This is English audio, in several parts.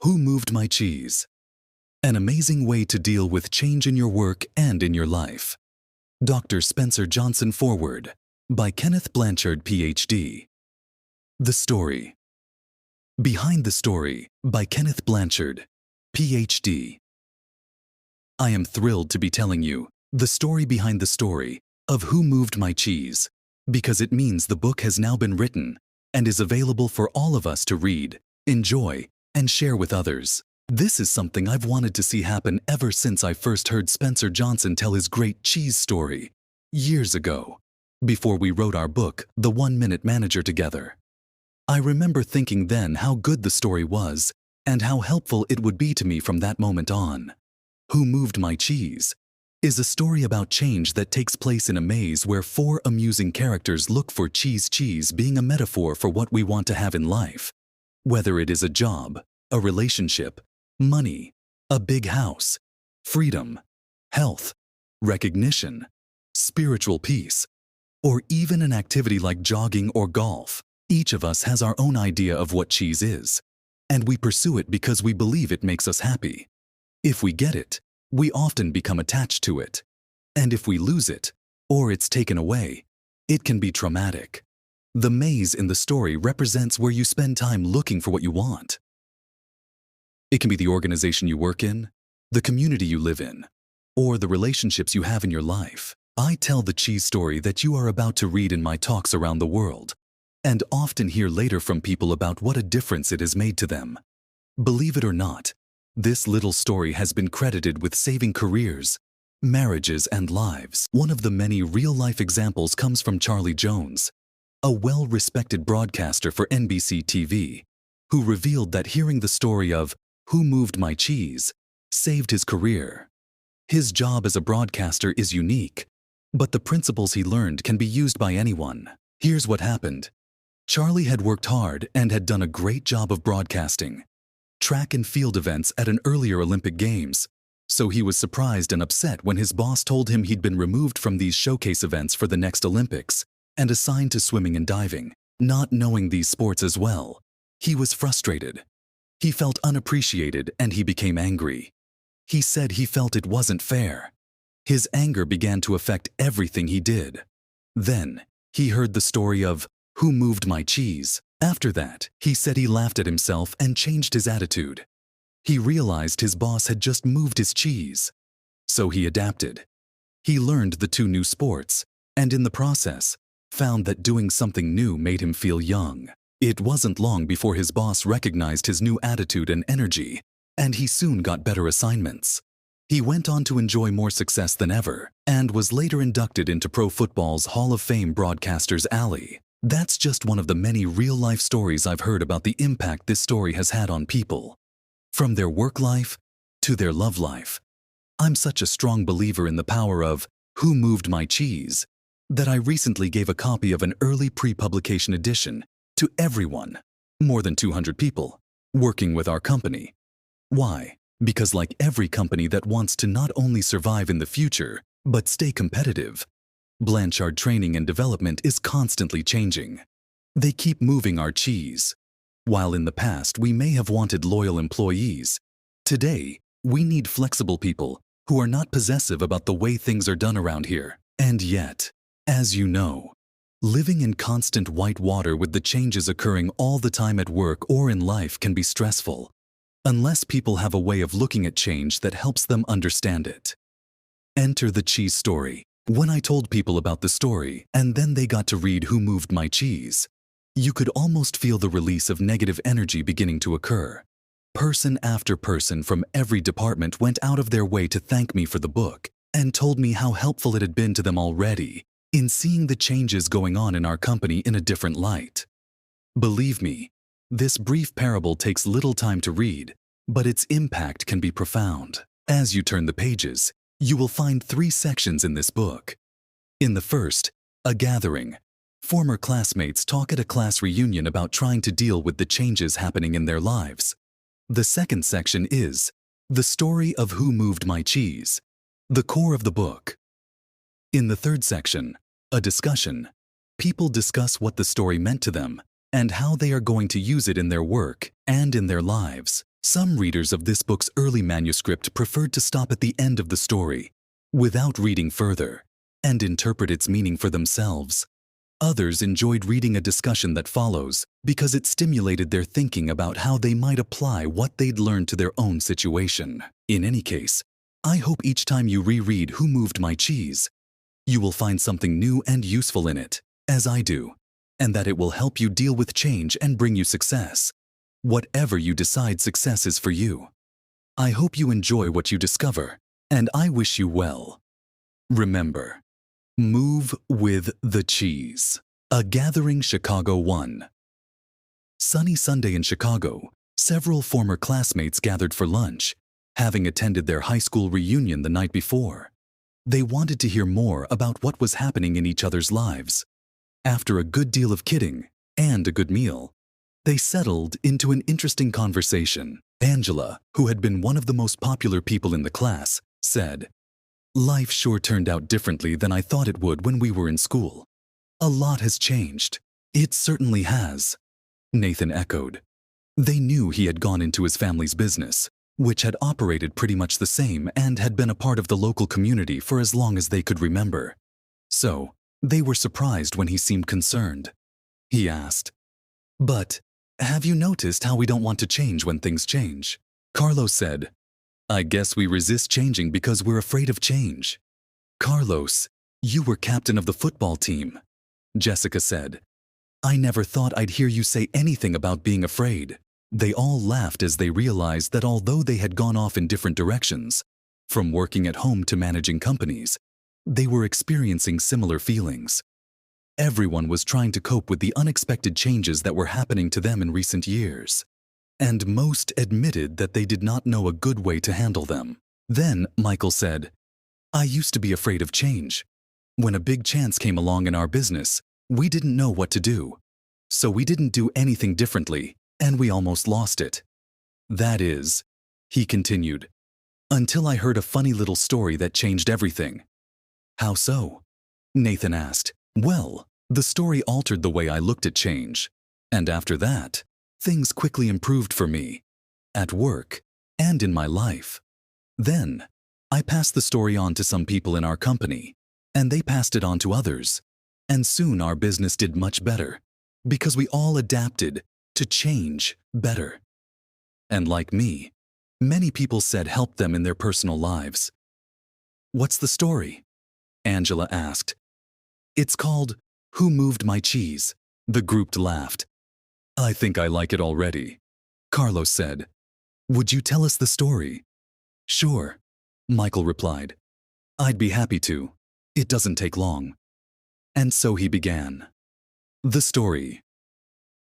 Who Moved My Cheese? An amazing way to deal with change in your work and in your life. Dr. Spencer Johnson Forward, by Kenneth Blanchard, Ph.D. The Story. Behind the Story, by Kenneth Blanchard, Ph.D. I am thrilled to be telling you the story behind the story of Who Moved My Cheese, because it means the book has now been written and is available for all of us to read, enjoy, and share with others. This is something I've wanted to see happen ever since I first heard Spencer Johnson tell his great cheese story, years ago, before we wrote our book, The 1 Minute Manager, together. I remember thinking then how good the story was and how helpful it would be to me from that moment on. Who Moved My Cheese is a story about change that takes place in a maze where 4 amusing characters look for cheese being a metaphor for what we want to have in life. Whether it is a job, a relationship, money, a big house, freedom, health, recognition, spiritual peace, or even an activity like jogging or golf, each of us has our own idea of what cheese is, and we pursue it because we believe it makes us happy. If we get it, we often become attached to it, and if we lose it, or it's taken away, it can be traumatic. The maze in the story represents where you spend time looking for what you want. It can be the organization you work in, the community you live in, or the relationships you have in your life. I tell the cheese story that you are about to read in my talks around the world, and often hear later from people about what a difference it has made to them. Believe it or not, this little story has been credited with saving careers, marriages, and lives. One of the many real-life examples comes from Charlie Jones, a well-respected broadcaster for NBC TV, who revealed that hearing the story of Who Moved My Cheese saved his career. His job as a broadcaster is unique, but the principles he learned can be used by anyone. Here's what happened. Charlie had worked hard and had done a great job of broadcasting track and field events at an earlier Olympic Games, so he was surprised and upset when his boss told him he'd been removed from these showcase events for the next Olympics and assigned to swimming and diving. Not knowing these sports as well, he was frustrated. He felt unappreciated and he became angry. He said he felt it wasn't fair. His anger began to affect everything he did. Then, he heard the story of Who Moved My Cheese. After that, he said he laughed at himself and changed his attitude. He realized his boss had just moved his cheese. So he adapted. He learned the 2 new sports, and in the process, found that doing something new made him feel young. It wasn't long before his boss recognized his new attitude and energy, and he soon got better assignments. He went on to enjoy more success than ever, and was later inducted into pro football's Hall of Fame Broadcasters Alley. That's just one of the many real-life stories I've heard about the impact this story has had on people. From their work life to their love life. I'm such a strong believer in the power of Who Moved My Cheese that I recently gave a copy of an early pre-publication edition to everyone, more than 200 people, working with our company. Why? Because like every company that wants to not only survive in the future, but stay competitive, Blanchard Training and Development is constantly changing. They keep moving our cheese. While in the past we may have wanted loyal employees, today we need flexible people who are not possessive about the way things are done around here. And yet, as you know, living in constant white water with the changes occurring all the time at work or in life can be stressful, unless people have a way of looking at change that helps them understand it. Enter the cheese story. When I told people about the story and then they got to read Who Moved My Cheese, you could almost feel the release of negative energy beginning to occur. Person after person from every department went out of their way to thank me for the book and told me how helpful it had been to them already in seeing the changes going on in our company in a different light. Believe me, this brief parable takes little time to read, but its impact can be profound. As you turn the pages, you will find 3 sections in this book. In the first, a gathering. Former classmates talk at a class reunion about trying to deal with the changes happening in their lives. The second section is the story of Who Moved My Cheese, the core of the book. In the third section, a discussion. People discuss what the story meant to them and how they are going to use it in their work and in their lives. Some readers of this book's early manuscript preferred to stop at the end of the story, without reading further, and interpret its meaning for themselves. Others enjoyed reading a discussion that follows because it stimulated their thinking about how they might apply what they'd learned to their own situation. In any case, I hope each time you reread Who Moved My Cheese, you will find something new and useful in it, as I do, and that it will help you deal with change and bring you success, whatever you decide success is for you. I hope you enjoy what you discover, and I wish you well. Remember, move with the cheese. A Gathering, Chicago 1. Sunny Sunday in Chicago, several former classmates gathered for lunch, having attended their high school reunion the night before. They wanted to hear more about what was happening in each other's lives. After a good deal of kidding and a good meal, they settled into an interesting conversation. Angela, who had been one of the most popular people in the class, said, "Life sure turned out differently than I thought it would when we were in school. A lot has changed." "It certainly has," Nathan echoed. They knew he had gone into his family's business, which had operated pretty much the same and had been a part of the local community for as long as they could remember. So, they were surprised when he seemed concerned. He asked, "But, have you noticed how we don't want to change when things change?" Carlos said, "I guess we resist changing because we're afraid of change." "Carlos, you were captain of the football team," Jessica said. "I never thought I'd hear you say anything about being afraid." They all laughed as they realized that although they had gone off in different directions, from working at home to managing companies, they were experiencing similar feelings. Everyone was trying to cope with the unexpected changes that were happening to them in recent years, and most admitted that they did not know a good way to handle them. Then Michael said, "I used to be afraid of change. When a big chance came along in our business, we didn't know what to do. So we didn't do anything differently, and we almost lost it. That is," he continued, "until I heard a funny little story that changed everything." "How so?" Nathan asked. "Well, the story altered the way I looked at change, and after that, things quickly improved for me, at work and in my life. Then, I passed the story on to some people in our company, and they passed it on to others, and soon our business did much better, because we all adapted to change better. And like me, many people said helped them in their personal lives." "What's the story?" Angela asked. "It's called Who Moved My Cheese?" The group laughed. "I think I like it already," Carlos said. "Would you tell us the story?" "Sure," Michael replied. "I'd be happy to. It doesn't take long." And so he began. The story.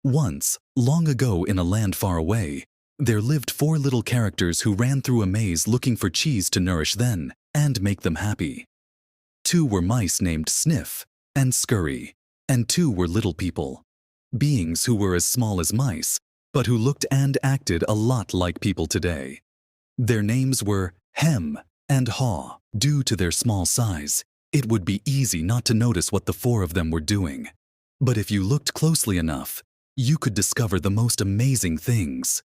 Once, long ago in a land far away, there lived 4 little characters who ran through a maze looking for cheese to nourish them and make them happy. 2 were mice named Sniff and Scurry, and 2 were little people, beings who were as small as mice, but who looked and acted a lot like people today. Their names were Hem and Haw. Due to their small size, it would be easy not to notice what the 4 of them were doing. But if you looked closely enough, you could discover the most amazing things.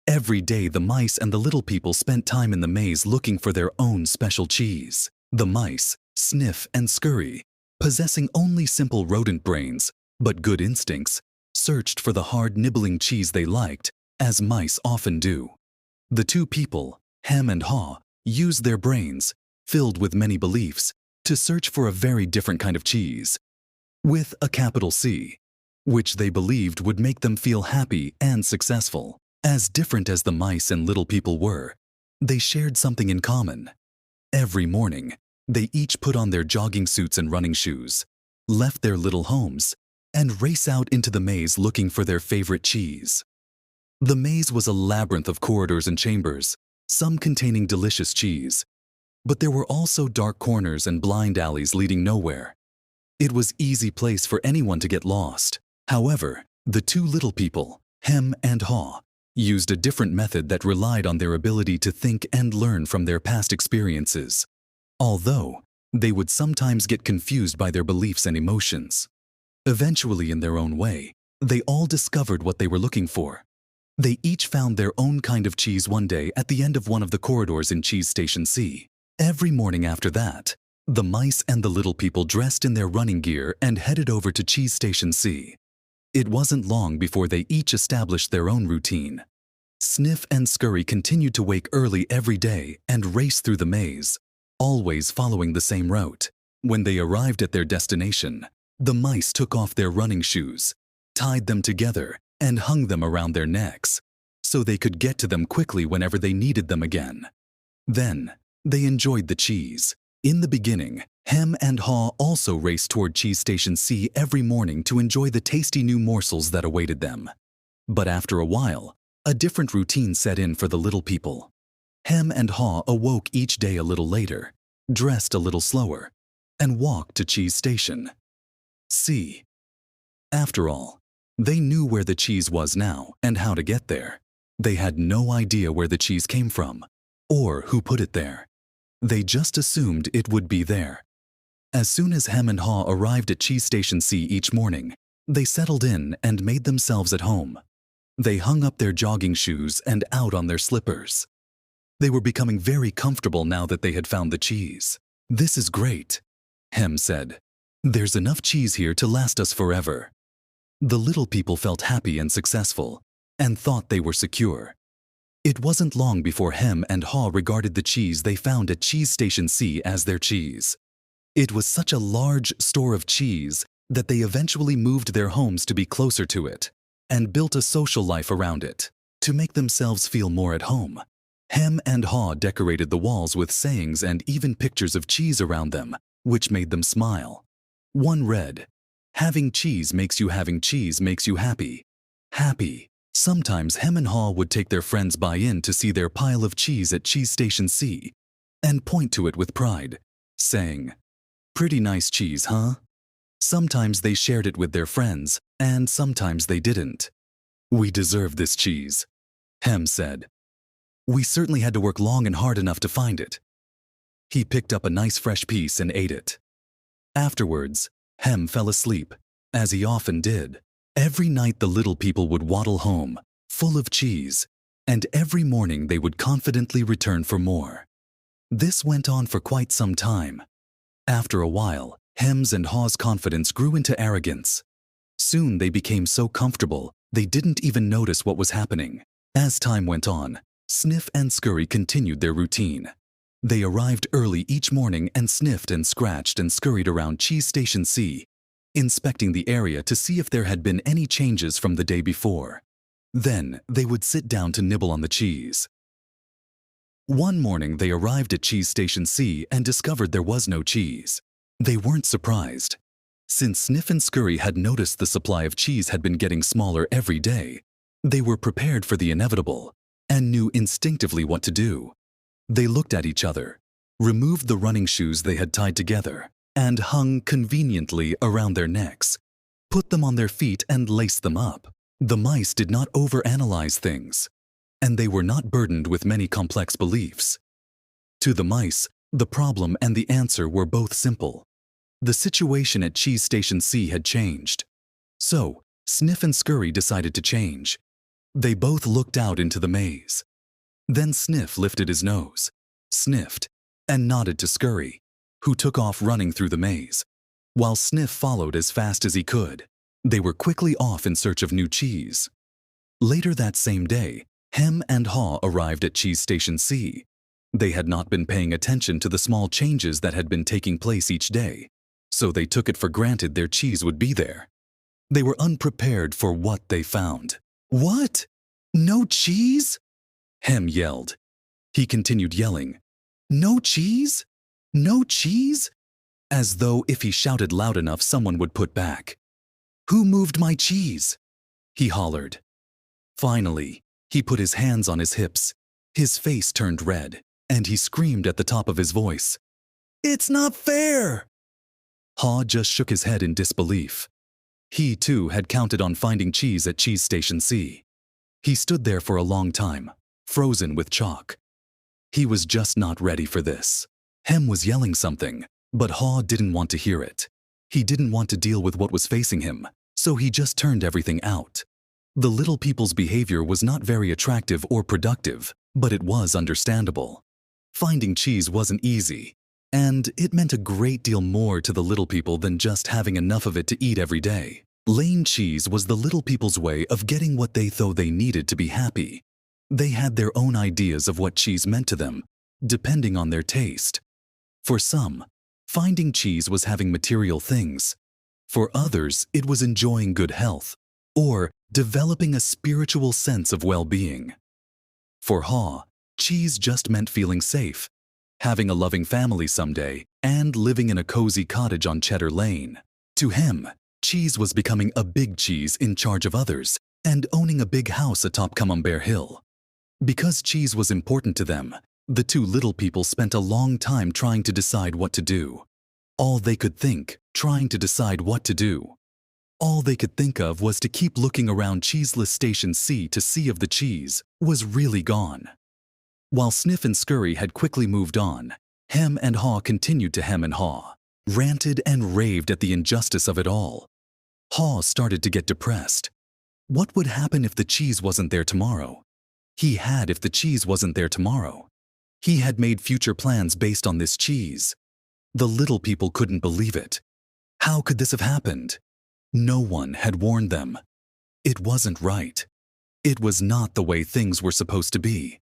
Every day the mice and the little people spent time in the maze looking for their own special cheese. The mice, Sniff and Scurry, possessing only simple rodent brains, but good instincts, searched for the hard nibbling cheese they liked, as mice often do. The 2 people, Hem and Haw, used their brains, filled with many beliefs, to search for a very different kind of cheese, with a capital C, which they believed would make them feel happy and successful. As different as the mice and little people were, they shared something in common. Every morning, they each put on their jogging suits and running shoes, left their little homes, and race out into the maze looking for their favorite cheese. The maze was a labyrinth of corridors and chambers, some containing delicious cheese. But there were also dark corners and blind alleys leading nowhere. It was an easy place for anyone to get lost. However, the 2 little people, Hem and Haw, used a different method that relied on their ability to think and learn from their past experiences, although they would sometimes get confused by their beliefs and emotions. Eventually, in their own way, they all discovered what they were looking for. They each found their own kind of cheese one day at the end of one of the corridors in Cheese Station C. Every morning after that, the mice and the little people dressed in their running gear and headed over to Cheese Station C. It wasn't long before they each established their own routine. Sniff and Scurry continued to wake early every day and race through the maze, always following the same route. When they arrived at their destination, the mice took off their running shoes, tied them together, and hung them around their necks, so they could get to them quickly whenever they needed them again. Then, they enjoyed the cheese. In the beginning, Hem and Haw also raced toward Cheese Station C every morning to enjoy the tasty new morsels that awaited them. But after a while, a different routine set in for the little people. Hem and Haw awoke each day a little later, dressed a little slower, and walked to Cheese Station C. After all, they knew where the cheese was now and how to get there. They had no idea where the cheese came from, or who put it there. They just assumed it would be there. As soon as Hem and Haw arrived at Cheese Station C each morning, they settled in and made themselves at home. They hung up their jogging shoes and out on their slippers. They were becoming very comfortable now that they had found the cheese. "This is great," Hem said. "There's enough cheese here to last us forever." The little people felt happy and successful, and thought they were secure. It wasn't long before Hem and Haw regarded the cheese they found at Cheese Station C as their cheese. It was such a large store of cheese that they eventually moved their homes to be closer to it, and built a social life around it, to make themselves feel more at home. Hem and Haw decorated the walls with sayings and even pictures of cheese around them, which made them smile. One read, "Having cheese makes you happy. Happy." Sometimes Hem and Haw would take their friends by in to see their pile of cheese at Cheese Station C, and point to it with pride, saying, "Pretty nice cheese, huh?" Sometimes they shared it with their friends, and sometimes they didn't. "We deserve this cheese," Hem said. "We certainly had to work long and hard enough to find it." He picked up a nice fresh piece and ate it. Afterwards, Hem fell asleep, as he often did. Every night the little people would waddle home, full of cheese, and every morning they would confidently return for more. This went on for quite some time. After a while, Hem's and Haw's confidence grew into arrogance. Soon they became so comfortable, they didn't even notice what was happening. As time went on, Sniff and Scurry continued their routine. They arrived early each morning and sniffed and scratched and scurried around Cheese Station C, inspecting the area to see if there had been any changes from the day before. Then they would sit down to nibble on the cheese. One morning they arrived at Cheese Station C and discovered there was no cheese. They weren't surprised. Since Sniff and Scurry had noticed the supply of cheese had been getting smaller every day, they were prepared for the inevitable and knew instinctively what to do. They looked at each other, removed the running shoes they had tied together, and hung conveniently around their necks, put them on their feet and laced them up. The mice did not overanalyze things, and they were not burdened with many complex beliefs. To the mice, the problem and the answer were both simple. The situation at Cheese Station C had changed. So, Sniff and Scurry decided to change. They both looked out into the maze. Then Sniff lifted his nose, sniffed, and nodded to Scurry, who took off running through the maze, while Sniff followed as fast as he could. They were quickly off in search of new cheese. Later that same day, Hem and Haw arrived at Cheese Station C. They had not been paying attention to the small changes that had been taking place each day, so they took it for granted their cheese would be there. They were unprepared for what they found. "What? No cheese?" Hem yelled. He continued yelling, "No cheese? No cheese?" as though if he shouted loud enough someone would put back. "Who moved my cheese?" he hollered. Finally, he put his hands on his hips. His face turned red, and he screamed at the top of his voice, "It's not fair!" Haw just shook his head in disbelief. He, too, had counted on finding cheese at Cheese Station C. He stood there for a long time, frozen with chalk. He was just not ready for this. Hem was yelling something, but Haw didn't want to hear it. He didn't want to deal with what was facing him, so he just turned everything out. The little people's behavior was not very attractive or productive, but it was understandable. Finding cheese wasn't easy, and it meant a great deal more to the little people than just having enough of it to eat every day. Laying cheese was the little people's way of getting what they thought they needed to be happy. They had their own ideas of what cheese meant to them, depending on their taste. For some, finding cheese was having material things. For others, it was enjoying good health, or developing a spiritual sense of well-being. For Haw, cheese just meant feeling safe, having a loving family someday, and living in a cozy cottage on Cheddar Lane. To him, cheese was becoming a big cheese in charge of others and owning a big house atop Camembert Hill. Because cheese was important to them, the two little people spent a long time trying to decide what to do. All they could think, trying to decide what to do. All they could think of was to keep looking around cheeseless Station C to see if the cheese was really gone. While Sniff and Scurry had quickly moved on, Hem and Haw continued to hem and haw, ranted and raved at the injustice of it all. Haw started to get depressed. What would happen if the cheese wasn't there tomorrow? He had if the cheese wasn't there tomorrow. He had made future plans based on this cheese. The little people couldn't believe it. How could this have happened? No one had warned them. It wasn't right. It was not the way things were supposed to be.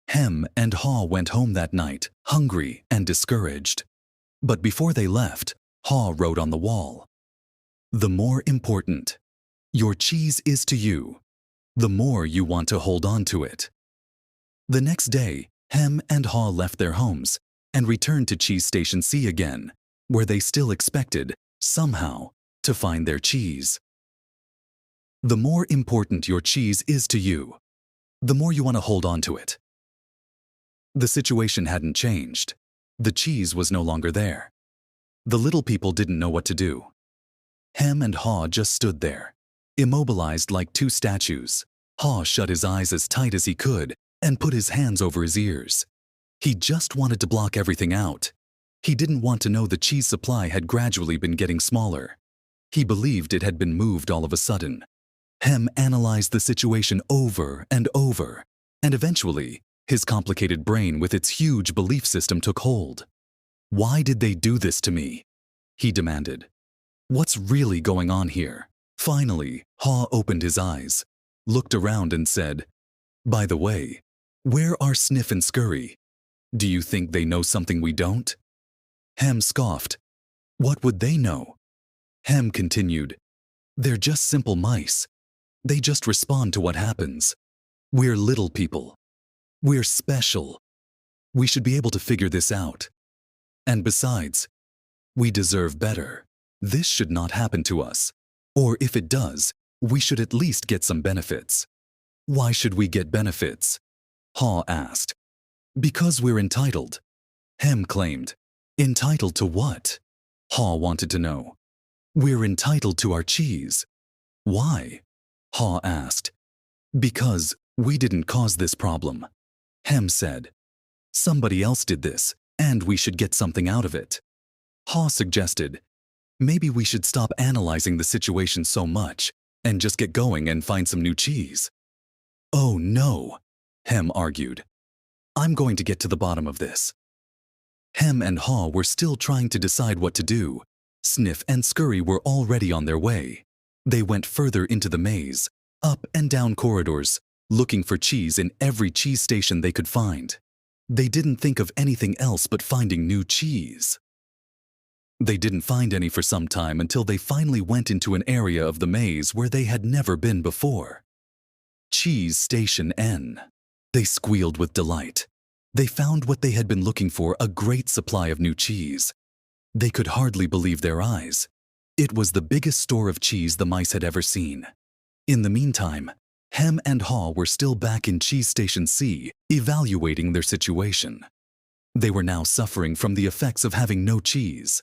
Hem and Haw went home that night, hungry and discouraged. But before they left, Haw wrote on the wall, "The more important your cheese is to you, the more you want to hold on to it." The next day, Hem and Haw left their homes and returned to Cheese Station C again, where they still expected, somehow, to find their cheese. The more important your cheese is to you, the more you want to hold on to it. The situation hadn't changed. The cheese was no longer there. The little people didn't know what to do. Hem and Haw just stood there, immobilized like two statues. Haw shut his eyes as tight as he could and put his hands over his ears. He just wanted to block everything out. He didn't want to know the cheese supply had gradually been getting smaller. He believed it had been moved all of a sudden. Hem analyzed the situation over and over, and eventually, his complicated brain with its huge belief system took hold. "Why did they do this to me?" he demanded. "What's really going on here?" Finally, Haw opened his eyes, looked around and said, "By the way, where are Sniff and Scurry? Do you think they know something we don't?" Hem scoffed. "What would they know?" Hem continued, "They're just simple mice. They just respond to what happens. We're little people. We're special. We should be able to figure this out. And besides, we deserve better. This should not happen to us. Or if it does, we should at least get some benefits." "Why should we get benefits?" Haw asked. "Because we're entitled," Hem claimed. "Entitled to what?" Haw wanted to know. "We're entitled to our cheese." "Why?" Haw asked. "Because we didn't cause this problem," Hem said. "Somebody else did this, and we should get something out of it." Haw suggested, "Maybe we should stop analyzing the situation so much and just get going and find some new cheese." "Oh no," Hem argued. "I'm going to get to the bottom of this." Hem and Haw were still trying to decide what to do. Sniff and Scurry were already on their way. They went further into the maze, up and down corridors, looking for cheese in every cheese station they could find. They didn't think of anything else but finding new cheese. They didn't find any for some time until they finally went into an area of the maze where they had never been before. Cheese Station N. They squealed with delight. They found what they had been looking for, a great supply of new cheese. They could hardly believe their eyes. It was the biggest store of cheese the mice had ever seen. In the meantime, Hem and Haw were still back in Cheese Station C, evaluating their situation. They were now suffering from the effects of having no cheese.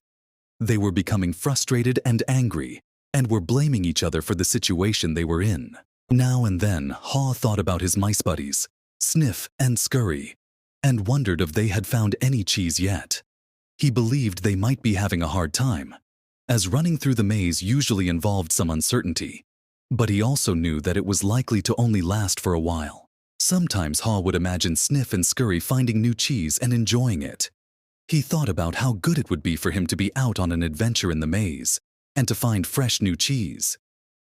They were becoming frustrated and angry, and were blaming each other for the situation they were in. Now and then, Haw thought about his mice buddies, Sniff and Scurry, and wondered if they had found any cheese yet. He believed they might be having a hard time, as running through the maze usually involved some uncertainty. But he also knew that it was likely to only last for a while. Sometimes Haw would imagine Sniff and Scurry finding new cheese and enjoying it. He thought about how good it would be for him to be out on an adventure in the maze and to find fresh new cheese.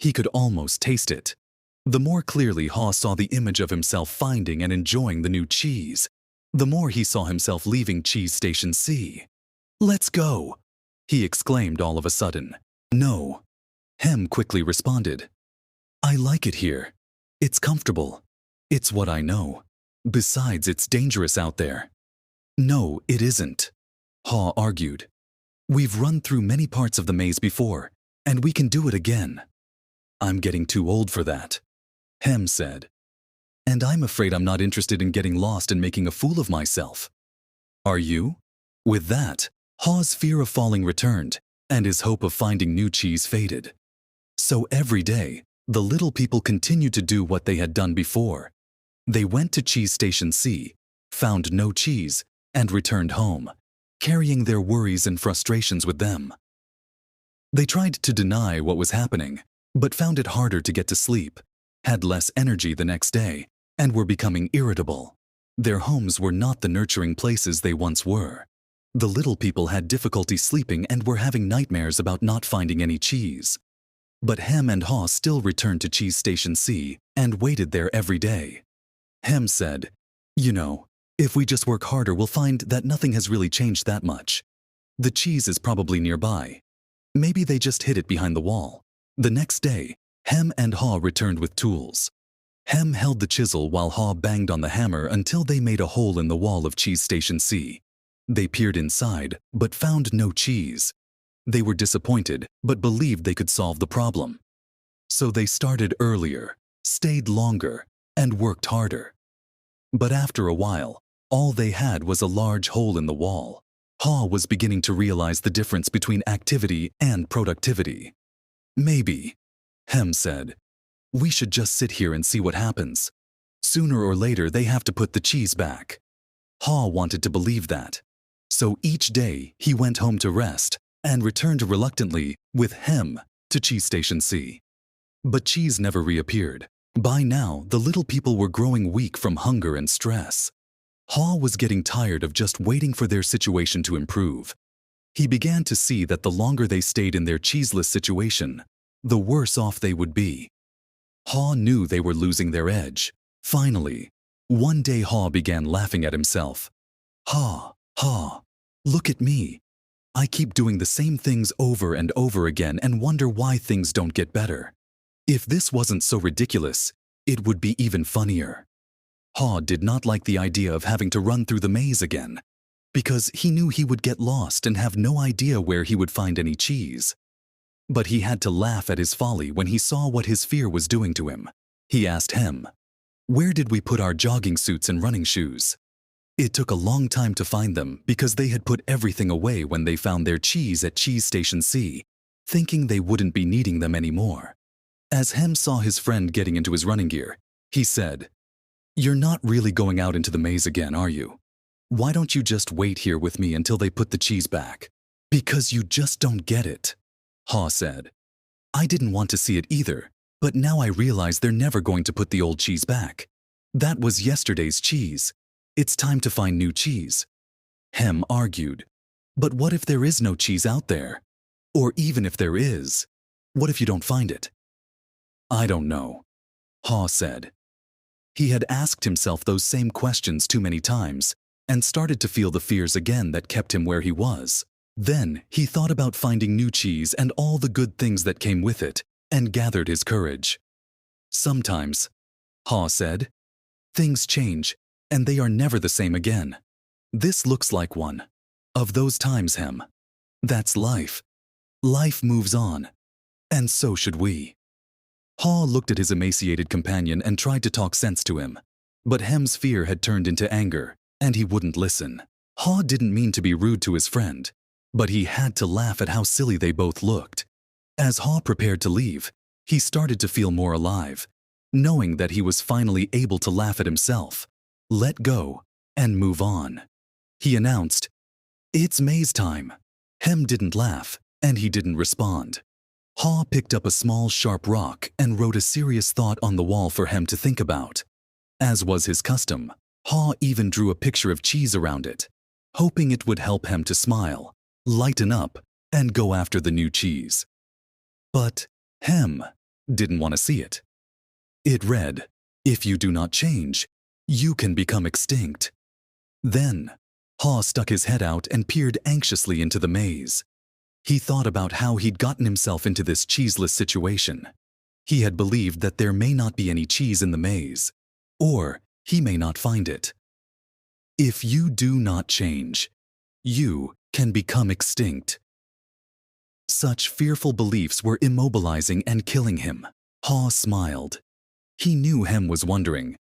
He could almost taste it. The more clearly Haw saw the image of himself finding and enjoying the new cheese, the more he saw himself leaving Cheese Station C. "Let's go!" he exclaimed all of a sudden. "No," Hem quickly responded. "I like it here. It's comfortable. It's what I know. Besides, it's dangerous out there." "No, it isn't," Haw argued. "We've run through many parts of the maze before, and we can do it again." "I'm getting too old for that," Hem said. "And I'm afraid I'm not interested in getting lost and making a fool of myself." "Are you?" With that, Haw's fear of falling returned, and his hope of finding new cheese faded. So every day, the little people continued to do what they had done before. They went to Cheese Station C, found no cheese, and returned home, carrying their worries and frustrations with them. They tried to deny what was happening, but found it harder to get to sleep, had less energy the next day, and were becoming irritable. Their homes were not the nurturing places they once were. The little people had difficulty sleeping and were having nightmares about not finding any cheese. But Hem and Haw still returned to Cheese Station C and waited there every day. Hem said, "You know, if we just work harder, we'll find that nothing has really changed that much. The cheese is probably nearby. Maybe they just hid it behind the wall." The next day, Hem and Haw returned with tools. Hem held the chisel while Haw banged on the hammer until they made a hole in the wall of Cheese Station C. They peered inside, but found no cheese. They were disappointed, but believed they could solve the problem. So they started earlier, stayed longer, and worked harder. But after a while, all they had was a large hole in the wall. Haw was beginning to realize the difference between activity and productivity. "Maybe," Hem said, "we should just sit here and see what happens. Sooner or later, they have to put the cheese back." Haw wanted to believe that. So each day, he went home to rest and returned reluctantly with Hem to Cheese Station C. But cheese never reappeared. By now, the little people were growing weak from hunger and stress. Haw was getting tired of just waiting for their situation to improve. He began to see that the longer they stayed in their cheeseless situation, the worse off they would be. Haw knew they were losing their edge. Finally, one day Haw began laughing at himself. "Haw, Haw, look at me. I keep doing the same things over and over again and wonder why things don't get better. If this wasn't so ridiculous, it would be even funnier." Haw did not like the idea of having to run through the maze again, because he knew he would get lost and have no idea where he would find any cheese. But he had to laugh at his folly when he saw what his fear was doing to him. He asked Hem, "Where did we put our jogging suits and running shoes?" It took a long time to find them because they had put everything away when they found their cheese at Cheese Station C, thinking they wouldn't be needing them anymore. As Hem saw his friend getting into his running gear, he said, "You're not really going out into the maze again, are you? Why don't you just wait here with me until they put the cheese back?" "Because you just don't get it," Haw said. "I didn't want to see it either, but now I realize they're never going to put the old cheese back. That was yesterday's cheese. It's time to find new cheese." Hem argued, "But what if there is no cheese out there? Or even if there is, what if you don't find it?" "I don't know," Haw said. He had asked himself those same questions too many times and started to feel the fears again that kept him where he was. Then he thought about finding new cheese and all the good things that came with it and gathered his courage. "Sometimes," Haw said, "things change and they are never the same again. This looks like one of those times, Hem. That's life. Life moves on, and so should we." Haw looked at his emaciated companion and tried to talk sense to him, but Hem's fear had turned into anger, and he wouldn't listen. Haw didn't mean to be rude to his friend, but he had to laugh at how silly they both looked. As Haw prepared to leave, he started to feel more alive, knowing that he was finally able to laugh at himself, let go, and move on. He announced, "It's maze time." Hem didn't laugh, and he didn't respond. Haw picked up a small, sharp rock and wrote a serious thought on the wall for Hem to think about. As was his custom, Haw even drew a picture of cheese around it, hoping it would help Hem to smile, lighten up, and go after the new cheese. But Hem didn't want to see it. It read, "If you do not change, you can become extinct." Then, Haw stuck his head out and peered anxiously into the maze. He thought about how he'd gotten himself into this cheeseless situation. He had believed that there may not be any cheese in the maze, or he may not find it. If you do not change, you can become extinct. Such fearful beliefs were immobilizing and killing him. Haw smiled. He knew Hem was wondering,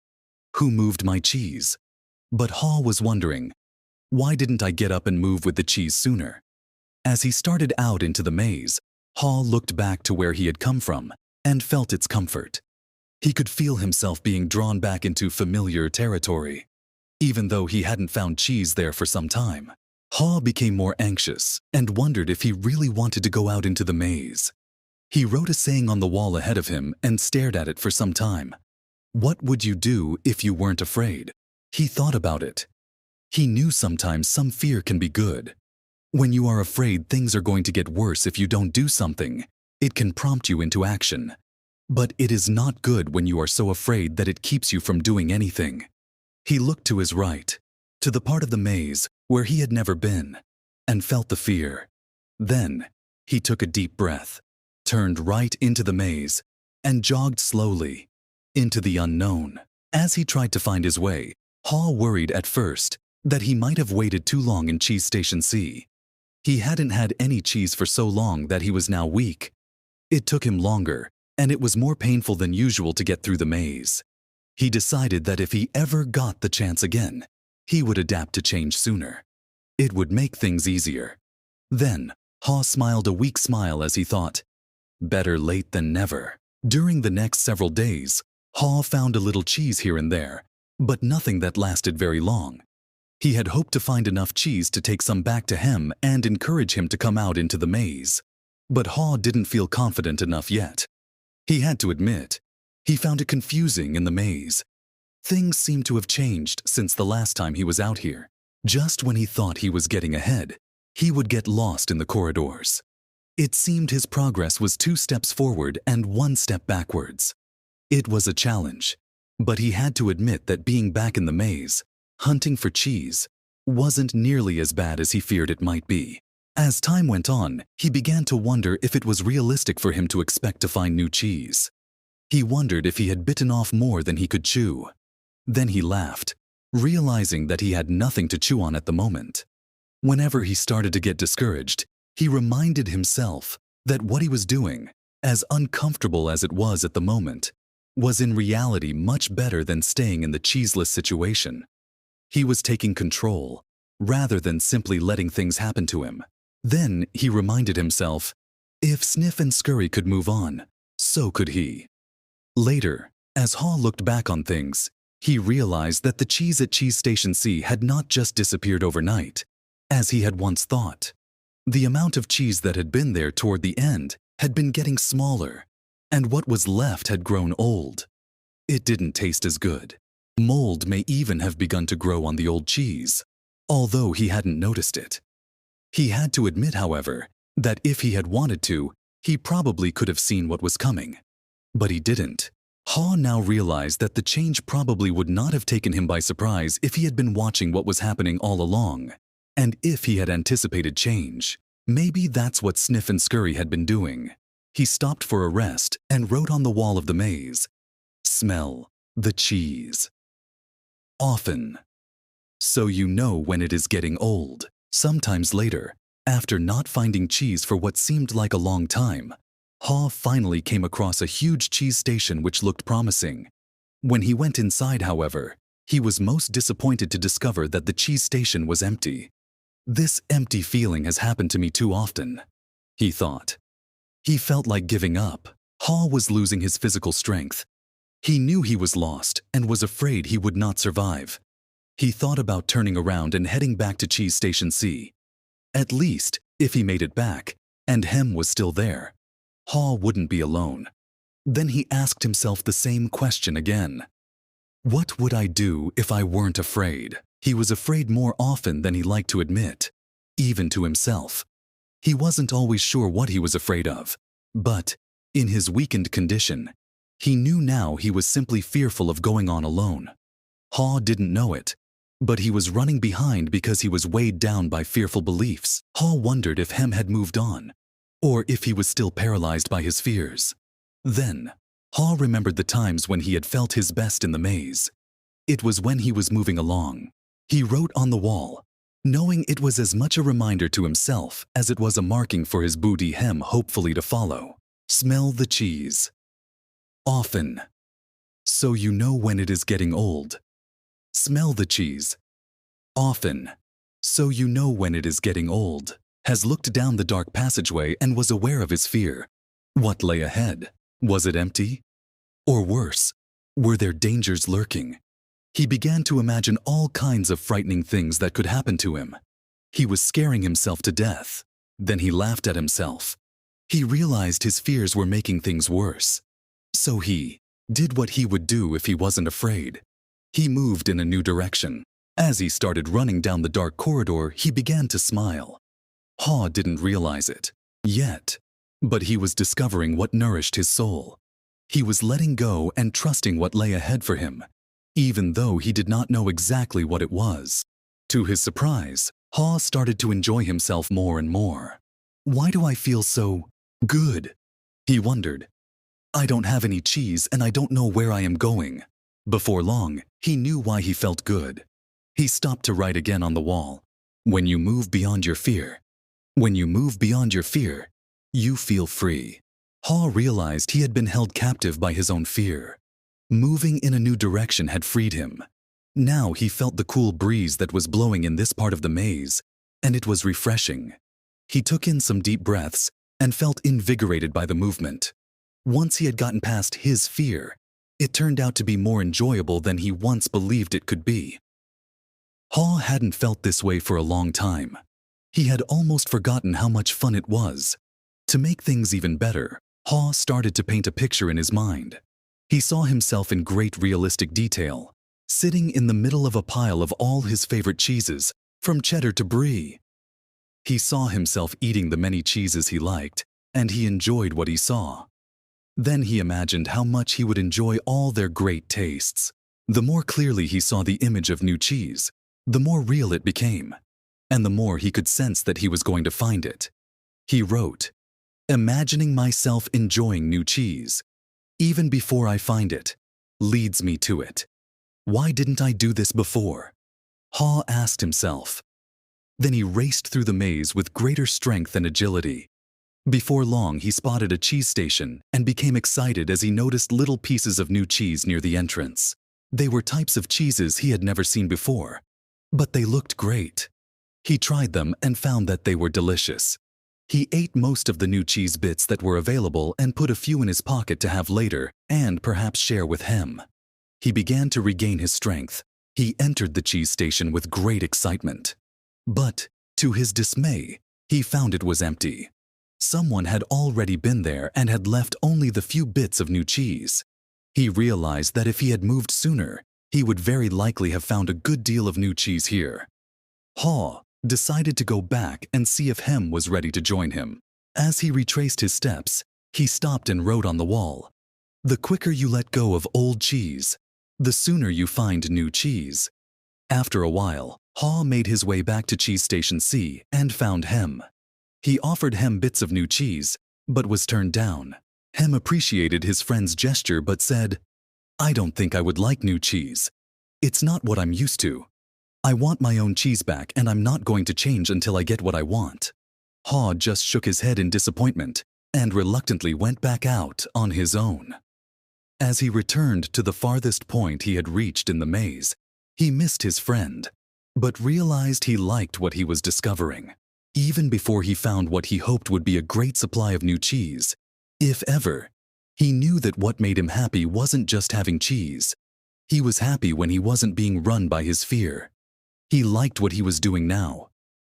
"Who moved my cheese?" But Haw was wondering, "Why didn't I get up and move with the cheese sooner?" As he started out into the maze, Haw looked back to where he had come from and felt its comfort. He could feel himself being drawn back into familiar territory. Even though he hadn't found cheese there for some time, Haw became more anxious and wondered if he really wanted to go out into the maze. He wrote a saying on the wall ahead of him and stared at it for some time. What would you do if you weren't afraid? He thought about it. He knew sometimes some fear can be good. When you are afraid things are going to get worse if you don't do something, it can prompt you into action. But it is not good when you are so afraid that it keeps you from doing anything. He looked to his right, to the part of the maze where he had never been, and felt the fear. Then, he took a deep breath, turned right into the maze, and jogged slowly into the unknown. As he tried to find his way, Haw worried at first that he might have waited too long in Cheese Station C. He hadn't had any cheese for so long that he was now weak. It took him longer, and it was more painful than usual to get through the maze. He decided that if he ever got the chance again, he would adapt to change sooner. It would make things easier. Then, Haw smiled a weak smile as he thought, "Better late than never." During the next several days, Haw found a little cheese here and there, but nothing that lasted very long. He had hoped to find enough cheese to take some back to Hem and encourage him to come out into the maze. But Haw didn't feel confident enough yet. He had to admit, he found it confusing in the maze. Things seemed to have changed since the last time he was out here. Just when he thought he was getting ahead, he would get lost in the corridors. It seemed his progress was 2 steps forward and 1 step backwards. It was a challenge, but he had to admit that being back in the maze, hunting for cheese, wasn't nearly as bad as he feared it might be. As time went on, he began to wonder if it was realistic for him to expect to find new cheese. He wondered if he had bitten off more than he could chew. Then he laughed, realizing that he had nothing to chew on at the moment. Whenever he started to get discouraged, he reminded himself that what he was doing, as uncomfortable as it was at the moment, was in reality much better than staying in the cheeseless situation. He was taking control, rather than simply letting things happen to him. Then he reminded himself, if Sniff and Scurry could move on, so could he. Later, as Haw looked back on things, he realized that the cheese at Cheese Station C had not just disappeared overnight, as he had once thought. The amount of cheese that had been there toward the end had been getting smaller, and what was left had grown old. It didn't taste as good. Mold may even have begun to grow on the old cheese, although he hadn't noticed it. He had to admit, however, that if he had wanted to, he probably could have seen what was coming. But he didn't. Haw now realized that the change probably would not have taken him by surprise if he had been watching what was happening all along, and if he had anticipated change. Maybe that's what Sniff and Scurry had been doing. He stopped for a rest and wrote on the wall of the maze, "Smell the cheese." Often. So you know when it is getting old. Sometimes later, after not finding cheese for what seemed like a long time, Haw finally came across a huge cheese station which looked promising. When he went inside, however, he was most disappointed to discover that the cheese station was empty. This empty feeling has happened to me too often, he thought. He felt like giving up. Haw was losing his physical strength. He knew he was lost and was afraid he would not survive. He thought about turning around and heading back to Cheese Station C. At least, if he made it back, and Hem was still there. Haw wouldn't be alone. Then he asked himself the same question again. What would I do if I weren't afraid? He was afraid more often than he liked to admit, even to himself. He wasn't always sure what he was afraid of, but, in his weakened condition, he knew now he was simply fearful of going on alone. Haw didn't know it, but he was running behind because he was weighed down by fearful beliefs. Haw wondered if Hem had moved on, or if he was still paralyzed by his fears. Then, Haw remembered the times when he had felt his best in the maze. It was when he was moving along. He wrote on the wall, knowing it was as much a reminder to himself as it was a marking for his booty Hem hopefully to follow. Smell the cheese. Often. So you know when it is getting old. Smell the cheese. Often. So you know when it is getting old. Has looked down the dark passageway and was aware of his fear. What lay ahead? Was it empty? Or worse, were there dangers lurking? He began to imagine all kinds of frightening things that could happen to him. He was scaring himself to death. Then he laughed at himself. He realized his fears were making things worse. So he did what he would do if he wasn't afraid. He moved in a new direction. As he started running down the dark corridor, he began to smile. Haw didn't realize it yet, but he was discovering what nourished his soul. He was letting go and trusting what lay ahead for him, even though he did not know exactly what it was. To his surprise, Haw started to enjoy himself more and more. Why do I feel so good? He wondered. I don't have any cheese and I don't know where I am going. Before long, he knew why he felt good. He stopped to write again on the wall. When you move beyond your fear. When you move beyond your fear, you feel free. Haw realized he had been held captive by his own fear. Moving in a new direction had freed him. Now he felt the cool breeze that was blowing in this part of the maze, and it was refreshing. He took in some deep breaths and felt invigorated by the movement. Once he had gotten past his fear, it turned out to be more enjoyable than he once believed it could be. Haw hadn't felt this way for a long time. He had almost forgotten how much fun it was. To make things even better, Haw started to paint a picture in his mind. He saw himself in great realistic detail, sitting in the middle of a pile of all his favorite cheeses, from cheddar to brie. He saw himself eating the many cheeses he liked, and he enjoyed what he saw. Then he imagined how much he would enjoy all their great tastes. The more clearly he saw the image of new cheese, the more real it became, and the more he could sense that he was going to find it. He wrote, "Imagining myself enjoying new cheese, even before I find it, leads me to it. Why didn't I do this before?" Haw asked himself. Then he raced through the maze with greater strength and agility. Before long, he spotted a cheese station and became excited as he noticed little pieces of new cheese near the entrance. They were types of cheeses he had never seen before, but they looked great. He tried them and found that they were delicious. He ate most of the new cheese bits that were available and put a few in his pocket to have later and perhaps share with Hem. He began to regain his strength. He entered the cheese station with great excitement. But, to his dismay, he found it was empty. Someone had already been there and had left only the few bits of new cheese. He realized that if he had moved sooner, he would very likely have found a good deal of new cheese here. Haw decided to go back and see if Hem was ready to join him. As he retraced his steps, he stopped and wrote on the wall, "The quicker you let go of old cheese, the sooner you find new cheese." After a while, Haw made his way back to Cheese Station C and found Hem. He offered Hem bits of new cheese, but was turned down. Hem appreciated his friend's gesture but said, "I don't think I would like new cheese. It's not what I'm used to. I want my own cheese back and I'm not going to change until I get what I want." Haw just shook his head in disappointment and reluctantly went back out on his own. As he returned to the farthest point he had reached in the maze, he missed his friend, but realized he liked what he was discovering. Even before he found what he hoped would be a great supply of new cheese, if ever, he knew that what made him happy wasn't just having cheese. He was happy when he wasn't being run by his fear. He liked what he was doing now.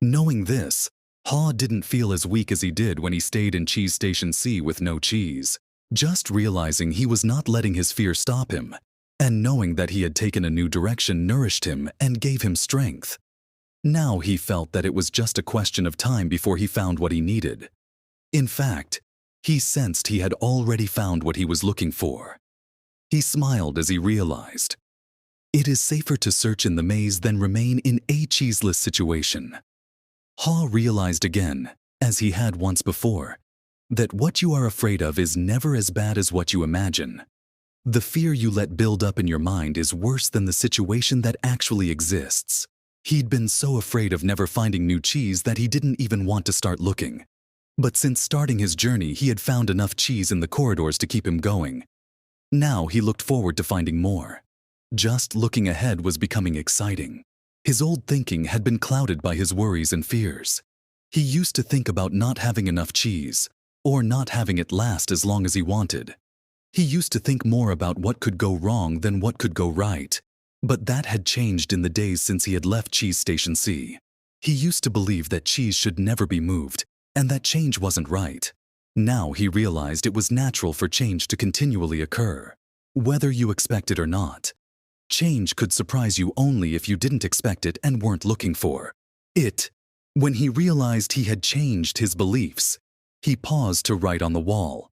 Knowing this, Haw didn't feel as weak as he did when he stayed in Cheese Station C with no cheese. Just realizing he was not letting his fear stop him, and knowing that he had taken a new direction nourished him and gave him strength. Now he felt that it was just a question of time before he found what he needed. In fact, he sensed he had already found what he was looking for. He smiled as he realized, it is safer to search in the maze than remain in a cheeseless situation. Haw realized again, as he had once before, that what you are afraid of is never as bad as what you imagine. The fear you let build up in your mind is worse than the situation that actually exists. He'd been so afraid of never finding new cheese that he didn't even want to start looking. But since starting his journey, he had found enough cheese in the corridors to keep him going. Now he looked forward to finding more. Just looking ahead was becoming exciting. His old thinking had been clouded by his worries and fears. He used to think about not having enough cheese, or not having it last as long as he wanted. He used to think more about what could go wrong than what could go right. But that had changed in the days since he had left Cheese Station C. He used to believe that cheese should never be moved, and that change wasn't right. Now he realized it was natural for change to continually occur, whether you expect it or not. Change could surprise you only if you didn't expect it and weren't looking for it. When he realized he had changed his beliefs, he paused to write on the wall,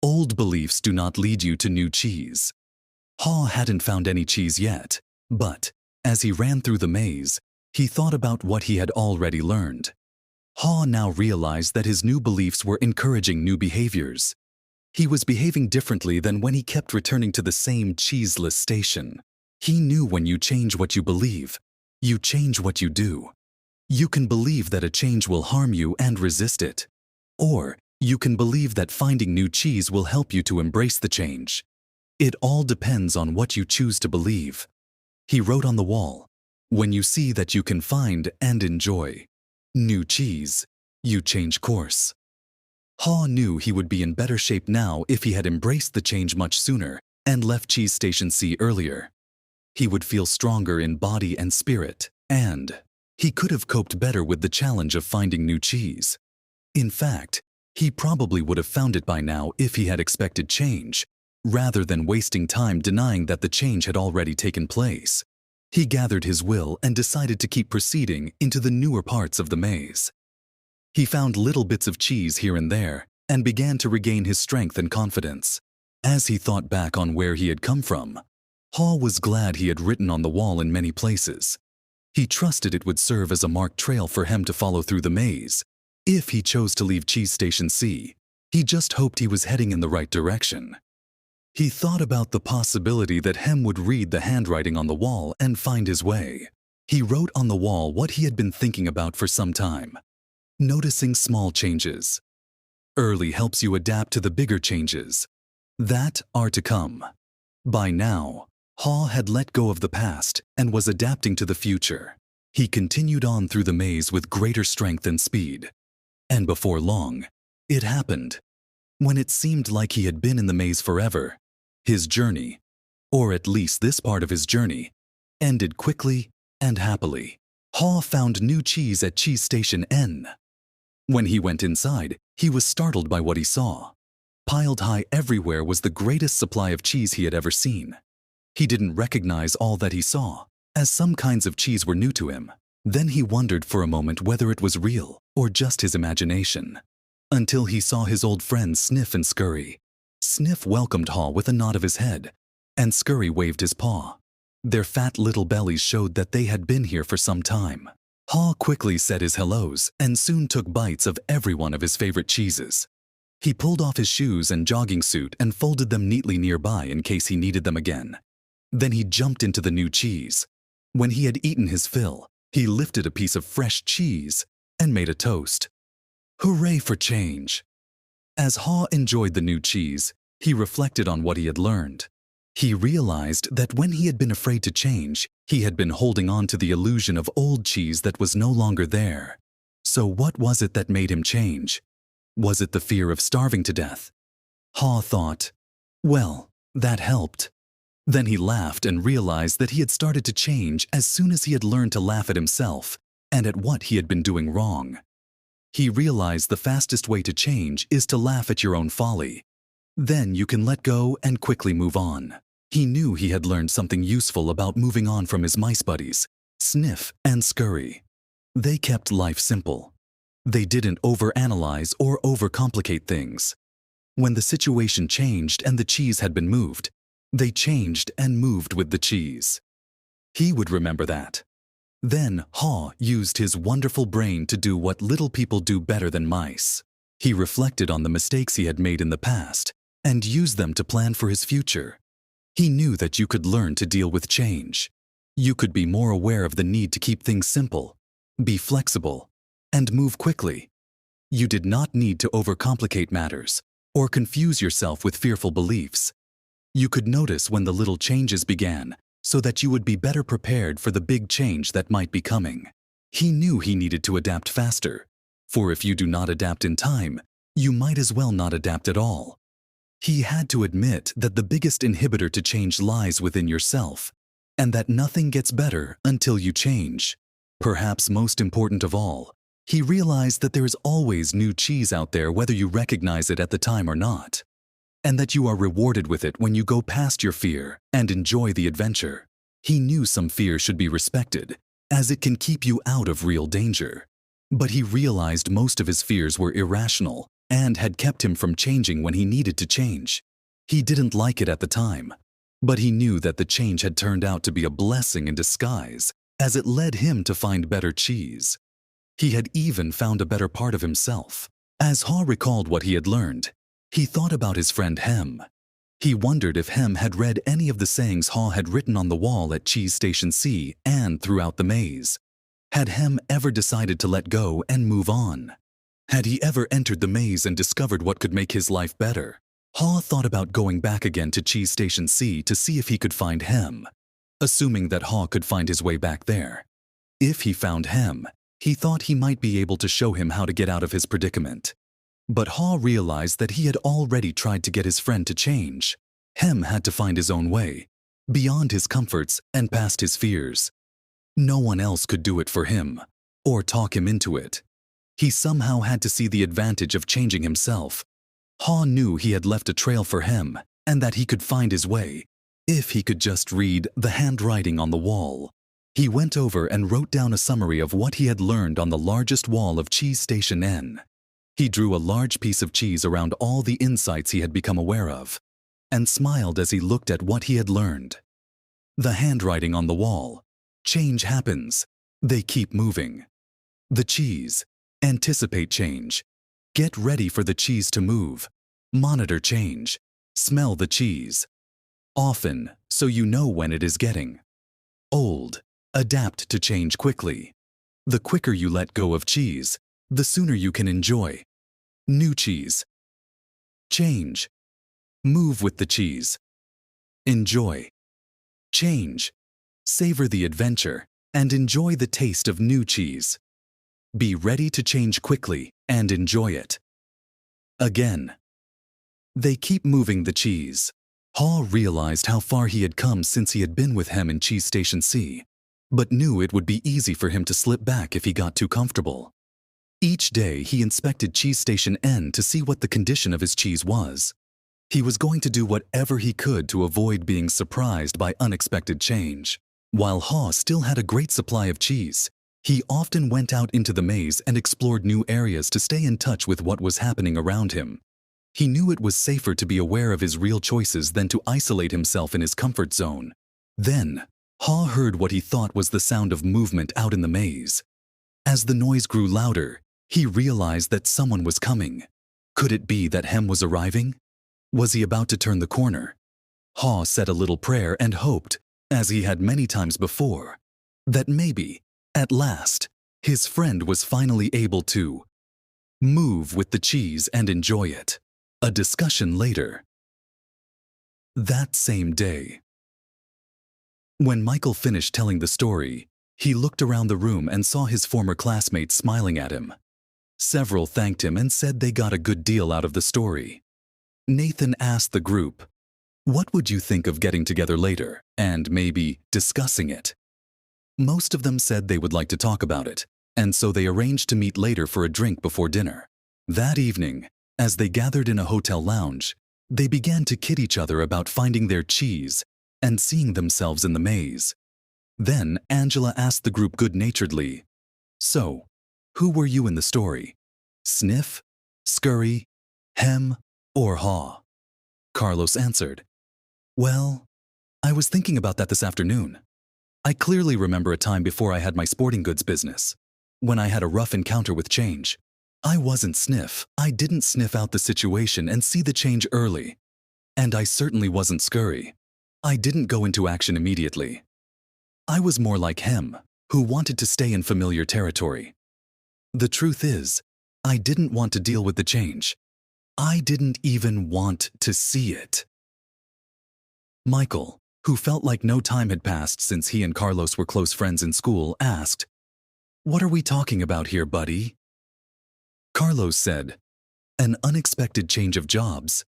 "Old beliefs do not lead you to new cheese." Haw hadn't found any cheese yet, but, as he ran through the maze, he thought about what he had already learned. Haw now realized that his new beliefs were encouraging new behaviors. He was behaving differently than when he kept returning to the same cheeseless station. He knew when you change what you believe, you change what you do. You can believe that a change will harm you and resist it. Or you can believe that finding new cheese will help you to embrace the change. It all depends on what you choose to believe. He wrote on the wall, "When you see that you can find and enjoy new cheese, you change course." Haw knew he would be in better shape now if he had embraced the change much sooner and left Cheese Station C earlier. He would feel stronger in body and spirit, and he could have coped better with the challenge of finding new cheese. In fact, he probably would have found it by now if he had expected change, rather than wasting time denying that the change had already taken place. He gathered his will and decided to keep proceeding into the newer parts of the maze. He found little bits of cheese here and there and began to regain his strength and confidence. As he thought back on where he had come from, Haw was glad he had written on the wall in many places. He trusted it would serve as a marked trail for him to follow through the maze. If he chose to leave Cheese Station C, he just hoped he was heading in the right direction. He thought about the possibility that Hem would read the handwriting on the wall and find his way. He wrote on the wall what he had been thinking about for some time. Noticing small changes. Early helps you adapt to the bigger changes that are to come. By now, Haw had let go of the past and was adapting to the future. He continued on through the maze with greater strength and speed. And before long, it happened. When it seemed like he had been in the maze forever, his journey, or at least this part of his journey, ended quickly and happily. Haw found new cheese at Cheese Station N. When he went inside, he was startled by what he saw. Piled high everywhere was the greatest supply of cheese he had ever seen. He didn't recognize all that he saw, as some kinds of cheese were new to him. Then he wondered for a moment whether it was real or just his imagination. Until he saw his old friends Sniff and Scurry. Sniff welcomed Haw with a nod of his head, and Scurry waved his paw. Their fat little bellies showed that they had been here for some time. Haw quickly said his hellos and soon took bites of every one of his favorite cheeses. He pulled off his shoes and jogging suit and folded them neatly nearby in case he needed them again. Then he jumped into the new cheese. When he had eaten his fill, he lifted a piece of fresh cheese and made a toast. Hooray for change! As Haw enjoyed the new cheese, he reflected on what he had learned. He realized that when he had been afraid to change, he had been holding on to the illusion of old cheese that was no longer there. So what was it that made him change? Was it the fear of starving to death? Haw thought, well, that helped. Then he laughed and realized that he had started to change as soon as he had learned to laugh at himself and at what he had been doing wrong. He realized the fastest way to change is to laugh at your own folly. Then you can let go and quickly move on. He knew he had learned something useful about moving on from his mice buddies, Sniff and Scurry. They kept life simple. They didn't overanalyze or overcomplicate things. When the situation changed and the cheese had been moved, they changed and moved with the cheese. He would remember that. Then Haw used his wonderful brain to do what little people do better than mice. He reflected on the mistakes he had made in the past and used them to plan for his future. He knew that you could learn to deal with change. You could be more aware of the need to keep things simple, be flexible, and move quickly. You did not need to overcomplicate matters or confuse yourself with fearful beliefs. You could notice when the little changes began so that you would be better prepared for the big change that might be coming. He knew he needed to adapt faster, for if you do not adapt in time, you might as well not adapt at all. He had to admit that the biggest inhibitor to change lies within yourself, and that nothing gets better until you change. Perhaps most important of all, he realized that there is always new cheese out there whether you recognize it at the time or not, and that you are rewarded with it when you go past your fear and enjoy the adventure. He knew some fear should be respected, as it can keep you out of real danger. But he realized most of his fears were irrational and had kept him from changing when he needed to change. He didn't like it at the time, but he knew that the change had turned out to be a blessing in disguise, as it led him to find better cheese. He had even found a better part of himself. As Haw recalled what he had learned, he thought about his friend Hem. He wondered if Hem had read any of the sayings Haw had written on the wall at Cheese Station C and throughout the maze. Had Hem ever decided to let go and move on? Had he ever entered the maze and discovered what could make his life better? Haw thought about going back again to Cheese Station C to see if he could find Hem, assuming that Haw could find his way back there. If he found Hem, he thought he might be able to show him how to get out of his predicament. But Haw realized that he had already tried to get his friend to change. Hem had to find his own way, beyond his comforts and past his fears. No one else could do it for him, or talk him into it. He somehow had to see the advantage of changing himself. Haw knew he had left a trail for Hem, and that he could find his way, if he could just read the handwriting on the wall. He went over and wrote down a summary of what he had learned on the largest wall of Cheese Station N. He drew a large piece of cheese around all the insights he had become aware of, and smiled as he looked at what he had learned. The handwriting on the wall. Change happens. They keep moving. The cheese. Anticipate change. Get ready for the cheese to move. Monitor change. Smell the cheese. Often, so you know when it is getting old. Adapt to change quickly. The quicker you let go of cheese, the sooner you can enjoy new cheese. Change. Move with the cheese. Enjoy. Change. Savor the adventure and enjoy the taste of new cheese. Be ready to change quickly and enjoy it. Again. They keep moving the cheese. Haw realized how far he had come since he had been with Hem in Cheese Station C, but knew it would be easy for him to slip back if he got too comfortable. Each day he inspected Cheese Station N to see what the condition of his cheese was. He was going to do whatever he could to avoid being surprised by unexpected change. While Haw still had a great supply of cheese, he often went out into the maze and explored new areas to stay in touch with what was happening around him. He knew it was safer to be aware of his real choices than to isolate himself in his comfort zone. Then, Haw heard what he thought was the sound of movement out in the maze. As the noise grew louder, he realized that someone was coming. Could it be that Hem was arriving? Was he about to turn the corner? Haw said a little prayer and hoped, as he had many times before, that maybe, at last, his friend was finally able to move with the cheese and enjoy it. A discussion later. That same day. When Michael finished telling the story, he looked around the room and saw his former classmates smiling at him. Several thanked him and said they got a good deal out of the story. Nathan asked the group, "What would you think of getting together later and maybe discussing it?" Most of them said they would like to talk about it, and so they arranged to meet later for a drink before dinner. That evening, as they gathered in a hotel lounge, they began to kid each other about finding their cheese and seeing themselves in the maze. Then Angela asked the group good-naturedly, "So, who were you in the story? Sniff, Scurry, Hem, or Haw?" Carlos answered, "Well, I was thinking about that this afternoon. I clearly remember a time before I had my sporting goods business, when I had a rough encounter with change. I wasn't Sniff. I didn't sniff out the situation and see the change early. And I certainly wasn't Scurry. I didn't go into action immediately. I was more like Hem, who wanted to stay in familiar territory. The truth is, I didn't want to deal with the change. I didn't even want to see it." Michael, who felt like no time had passed since he and Carlos were close friends in school, asked, "What are we talking about here, buddy?" Carlos said, "An unexpected change of jobs."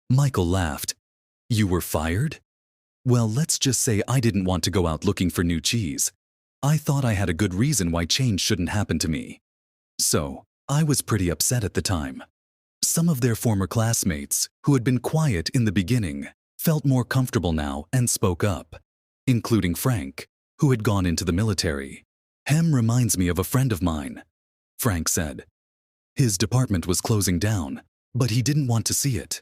Michael laughed. "You were fired? Well, let's just say I didn't want to go out looking for new cheese. I thought I had a good reason why change shouldn't happen to me. So, I was pretty upset at the time." Some of their former classmates, who had been quiet in the beginning, felt more comfortable now and spoke up, including Frank, who had gone into the military. "Hem reminds me of a friend of mine," Frank said. "His department was closing down, but he didn't want to see it.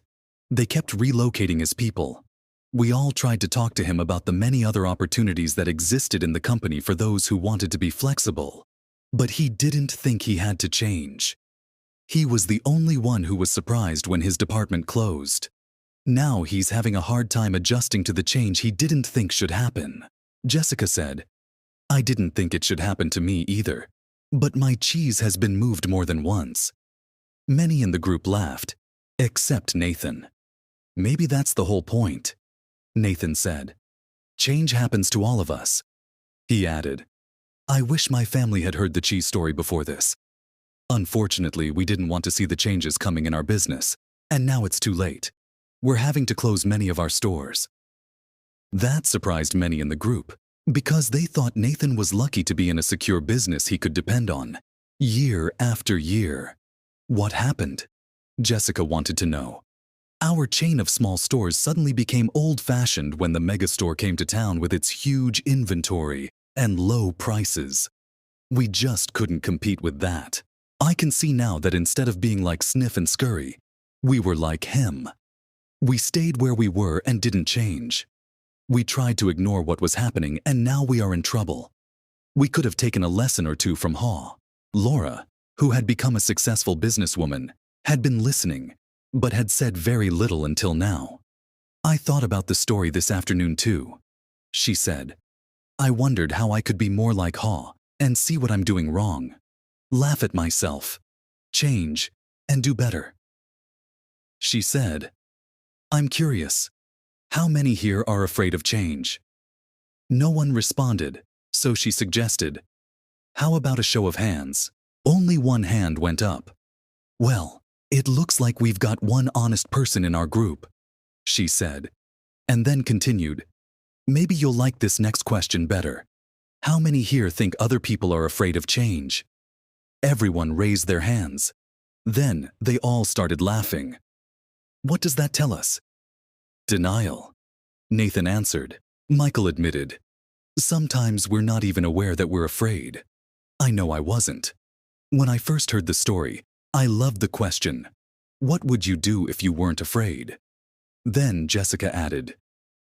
They kept relocating his people. We all tried to talk to him about the many other opportunities that existed in the company for those who wanted to be flexible. But he didn't think he had to change. He was the only one who was surprised when his department closed. Now he's having a hard time adjusting to the change he didn't think should happen." Jessica said, "I didn't think it should happen to me either, but my cheese has been moved more than once." Many in the group laughed, except Nathan. "Maybe that's the whole point," Nathan said. "Change happens to all of us." He added, "I wish my family had heard the cheese story before this. Unfortunately, we didn't want to see the changes coming in our business, and now it's too late. We're having to close many of our stores." That surprised many in the group, because they thought Nathan was lucky to be in a secure business he could depend on, year after year. What happened? Jessica wanted to know. Our chain of small stores suddenly became old-fashioned when the megastore came to town with its huge inventory and low prices. We just couldn't compete with that. I can see now that instead of being like Sniff and Scurry, we were like Hem. We stayed where we were and didn't change. We tried to ignore what was happening, and now we are in trouble. We could have taken a lesson or two from Haw. Laura, who had become a successful businesswoman, had been listening, but had said very little until now. "I thought about the story this afternoon too," she said. "I wondered how I could be more like Haw and see what I'm doing wrong. Laugh at myself, change, and do better." She said, "I'm curious. How many here are afraid of change?" No one responded, so she suggested, "How about a show of hands?" Only one hand went up. "Well, it looks like we've got one honest person in our group," she said, and then continued, "Maybe you'll like this next question better. How many here think other people are afraid of change?" Everyone raised their hands. Then they all started laughing. "What does that tell us?" "Denial," Nathan answered. Michael admitted, "Sometimes we're not even aware that we're afraid." I know I wasn't. When I first heard the story, I loved the question, "What would you do if you weren't afraid?" Then Jessica added,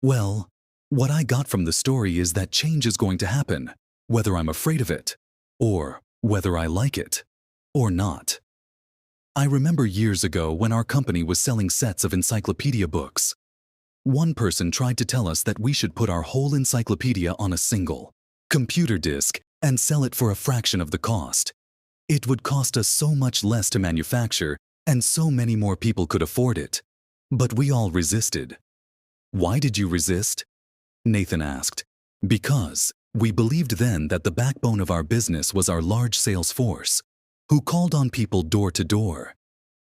"Well, what I got from the story is that change is going to happen, whether I'm afraid of it, or whether I like it, or not." I remember years ago when our company was selling sets of encyclopedia books. One person tried to tell us that we should put our whole encyclopedia on a single computer disk and sell it for a fraction of the cost. It would cost us so much less to manufacture, and so many more people could afford it. But we all resisted. "Why did you resist?" Nathan asked. "Because we believed then that the backbone of our business was our large sales force, who called on people door to door.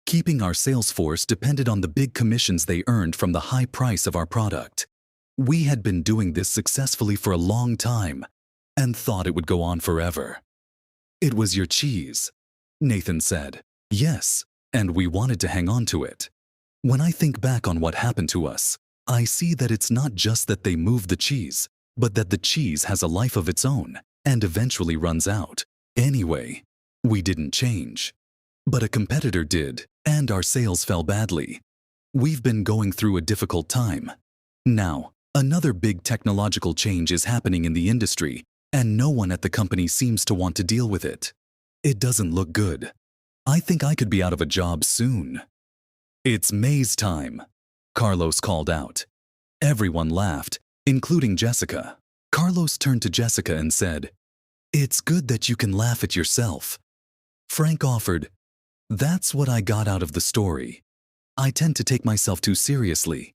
Keeping our sales force depended on the big commissions they earned from the high price of our product. We had been doing this successfully for a long time and thought it would go on forever. It was your cheese. Nathan said. Yes, and we wanted to hang on to it. When I think back on what happened to us, I see that it's not just that they moved the cheese, but that the cheese has a life of its own and eventually runs out. Anyway, we didn't change. But a competitor did, and our sales fell badly. We've been going through a difficult time. Now, another big technological change is happening in the industry, and no one at the company seems to want to deal with it. It doesn't look good. I think I could be out of a job soon. It's maze time, Carlos called out. Everyone laughed, including Jessica. Carlos turned to Jessica and said, "It's good that you can laugh at yourself." Frank offered, "That's what I got out of the story. I tend to take myself too seriously.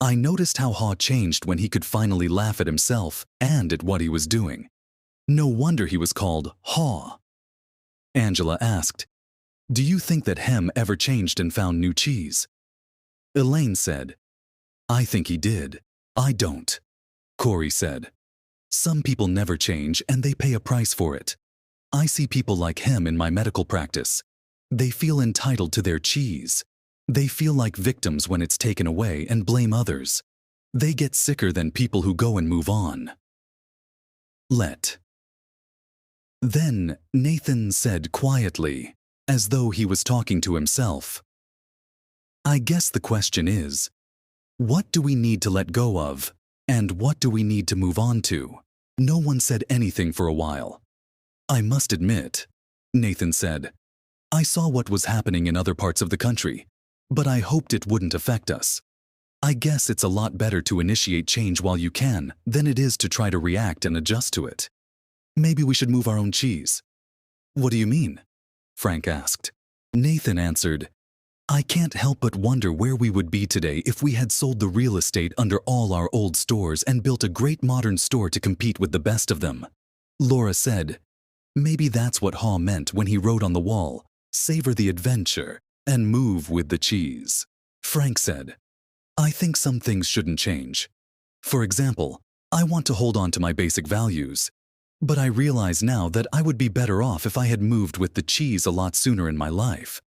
I noticed how Haw changed when he could finally laugh at himself and at what he was doing. No wonder he was called Haw." Angela asked, "Do you think that Hem ever changed and found new cheese?" Elaine said, "I think he did. I don't." Corey said, "Some people never change and they pay a price for it. I see people like Hem in my medical practice. They feel entitled to their cheese. They feel like victims when it's taken away and blame others. They get sicker than people who go and move on." Then Nathan said quietly, as though he was talking to himself, "I guess the question is, what do we need to let go of, and what do we need to move on to?" No one said anything for a while. "I must admit," Nathan said, "I saw what was happening in other parts of the country, but I hoped it wouldn't affect us. I guess it's a lot better to initiate change while you can than it is to try to react and adjust to it. Maybe we should move our own cheese." "What do you mean?" Frank asked. Nathan answered, "I can't help but wonder where we would be today if we had sold the real estate under all our old stores and built a great modern store to compete with the best of them." Laura said, "Maybe that's what Haw meant when he wrote on the wall, 'Savor the adventure and move with the cheese.'" Frank said, "I think some things shouldn't change. For example, I want to hold on to my basic values. But I realize now that I would be better off if I had moved with the cheese a lot sooner in my life."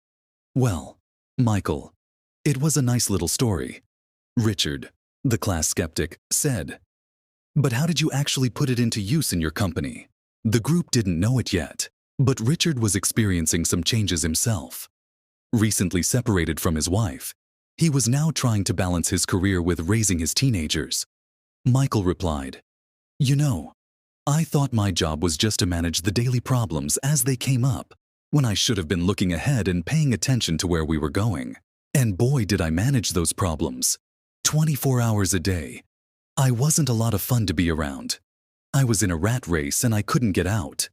"Well, Michael, it was a nice little story," Richard, the class skeptic, said. "But how did you actually put it into use in your company?" The group didn't know it yet, but Richard was experiencing some changes himself. Recently separated from his wife, he was now trying to balance his career with raising his teenagers. Michael replied, "You know, I thought my job was just to manage the daily problems as they came up, when I should have been looking ahead and paying attention to where we were going. And boy, did I manage those problems. 24 hours a day. I wasn't a lot of fun to be around. I was in a rat race and I couldn't get out.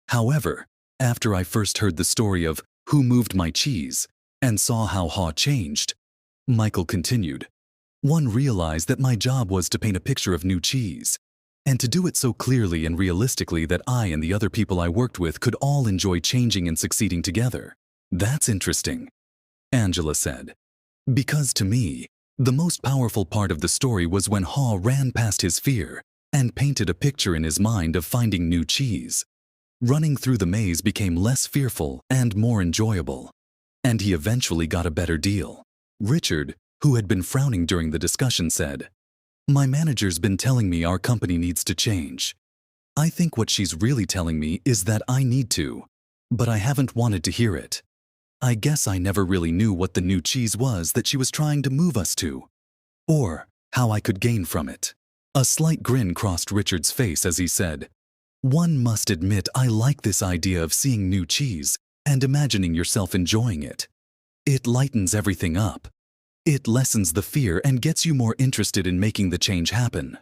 However, after I first heard the story of Who Moved My Cheese and saw how Haw changed," Michael continued, "one realized that my job was to paint a picture of new cheese, and to do it so clearly and realistically that I and the other people I worked with could all enjoy changing and succeeding together." "That's interesting," Angela said. "Because to me, the most powerful part of the story was when Haw ran past his fear and painted a picture in his mind of finding new cheese. Running through the maze became less fearful and more enjoyable, and he eventually got a better deal." Richard, who had been frowning during the discussion, said, "My manager's been telling me our company needs to change. I think what she's really telling me is that I need to, but I haven't wanted to hear it. I guess I never really knew what the new cheese was that she was trying to move us to, or how I could gain from it." A slight grin crossed Richard's face as he said, "One must admit I like this idea of seeing new cheese and imagining yourself enjoying it. It lightens everything up. It lessens the fear and gets you more interested in making the change happen.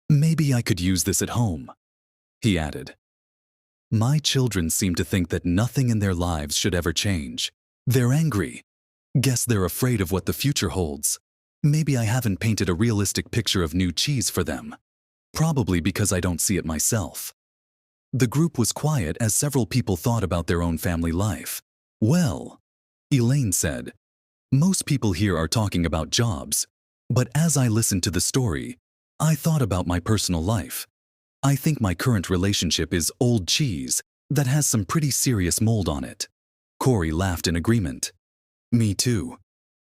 Maybe I could use this at home," he added. "My children seem to think that nothing in their lives should ever change. They're angry. Guess they're afraid of what the future holds. Maybe I haven't painted a realistic picture of new cheese for them. Probably because I don't see it myself." The group was quiet as several people thought about their own family life. "Well," Elaine said, "most people here are talking about jobs, but as I listened to the story, I thought about my personal life. I think my current relationship is old cheese That has some pretty serious mold on it. Corey laughed in agreement. Me too.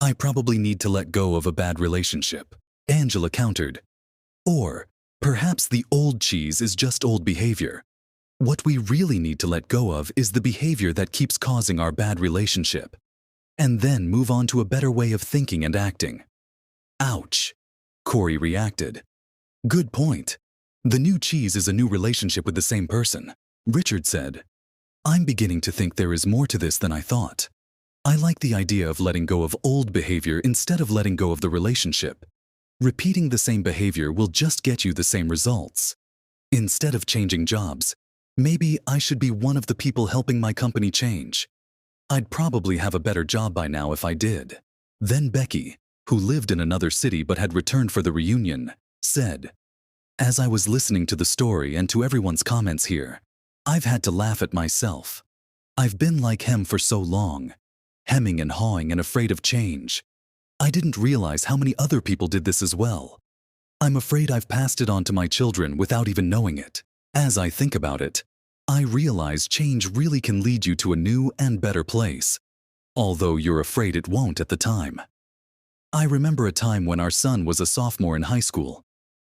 I probably need to let go of a bad relationship, Angela countered. Or perhaps the old cheese is just old behavior. What we really need to let go of is the behavior that keeps causing our bad relationship, and then move on to a better way of thinking and acting. Ouch, Corey reacted. Good point. The new cheese is a new relationship with the same person, Richard said. I'm beginning to think there is more to this than I thought. I like the idea of letting go of old behavior instead of letting go of the relationship. Repeating the same behavior will just get you the same results. Instead of changing jobs, maybe I should be one of the people helping my company change. I'd probably have a better job by now if I did. Then Becky, who lived in another city but had returned for the reunion, said, as I was listening to the story and to everyone's comments here, I've had to laugh at myself. I've been like Hem for so long, hemming and hawing and afraid of change. I didn't realize how many other people did this as well. I'm afraid I've passed it on to my children without even knowing it. As I think about it, I realize change really can lead you to a new and better place, although you're afraid it won't at the time. I remember a time when our son was a sophomore in high school.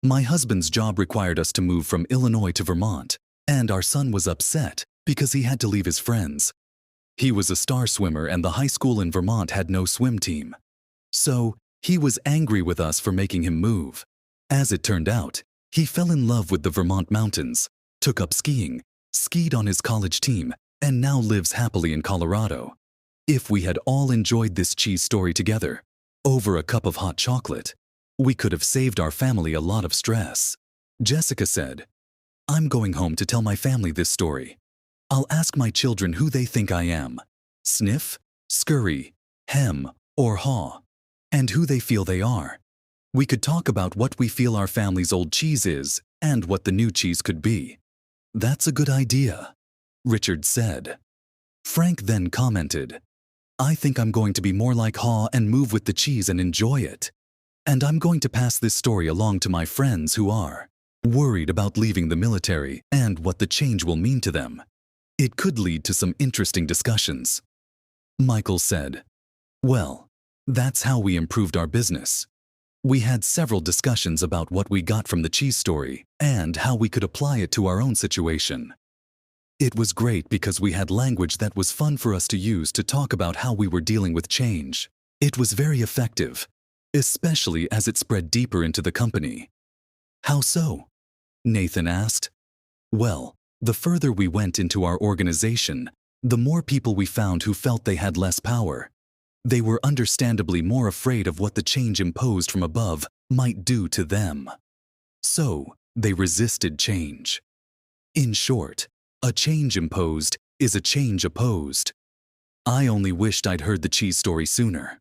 My husband's job required us to move from Illinois to Vermont, and our son was upset because he had to leave his friends. He was a star swimmer and the high school in Vermont had no swim team. So, he was angry with us for making him move. As it turned out, he fell in love with the Vermont mountains, took up skiing, skied on his college team, and now lives happily in Colorado. If we had all enjoyed this cheese story together, over a cup of hot chocolate, we could have saved our family a lot of stress. Jessica said, I'm going home to tell my family this story. I'll ask my children who they think I am, Sniff, Scurry, Hem, or Haw, and who they feel they are. We could talk about what we feel our family's old cheese is and what the new cheese could be. That's a good idea, Richard said. Frank then commented, I think I'm going to be more like Haw and move with the cheese and enjoy it. And I'm going to pass this story along to my friends who are worried about leaving the military and what the change will mean to them. It could lead to some interesting discussions. Michael said, well, that's how we improved our business. We had several discussions about what we got from the cheese story and how we could apply it to our own situation. It was great because we had language that was fun for us to use to talk about how we were dealing with change. It was very effective, especially as it spread deeper into the company. How so? Nathan asked. Well, the further we went into our organization, the more people we found who felt they had less power. They were understandably more afraid of what the change imposed from above might do to them. So, they resisted change. In short, a change imposed is a change opposed. I only wished I'd heard the cheese story sooner.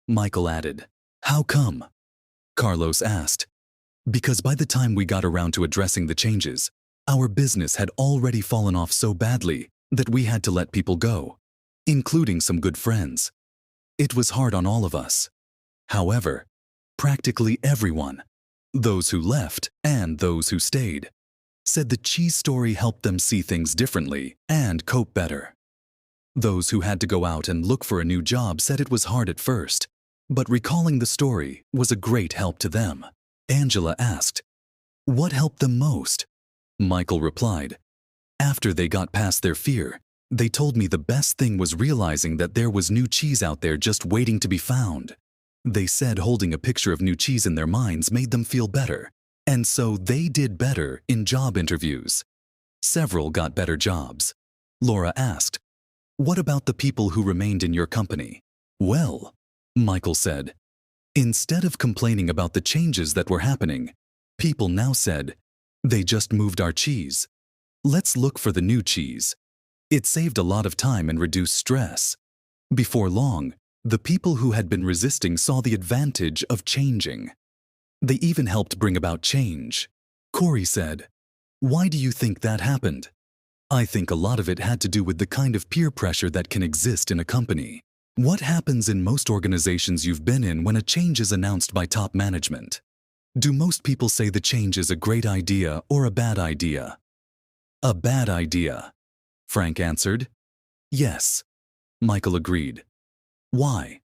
Michael added. How come? Carlos asked. Because by the time we got around to addressing the changes, our business had already fallen off so badly that we had to let people go, including some good friends. It was hard on all of us. However, practically everyone, those who left and those who stayed, said the cheese story helped them see things differently and cope better. Those who had to go out and look for a new job said it was hard at first, but recalling the story was a great help to them. Angela asked, what helped them most? Michael replied, after they got past their fear, they told me the best thing was realizing that there was new cheese out there just waiting to be found. They said holding a picture of new cheese in their minds made them feel better, and so they did better in job interviews. Several got better jobs. Laura asked, what about the people who remained in your company? Well, Michael said, instead of complaining about the changes that were happening, people now said, they just moved our cheese. Let's look for the new cheese. It saved a lot of time and reduced stress. Before long, the people who had been resisting saw the advantage of changing. They even helped bring about change. Corey said, why do you think that happened? I think a lot of it had to do with the kind of peer pressure that can exist in a company. What happens in most organizations you've been in when a change is announced by top management? Do most people say the change is a great idea or a bad idea? A bad idea. Frank answered. Yes, Michael agreed. Why?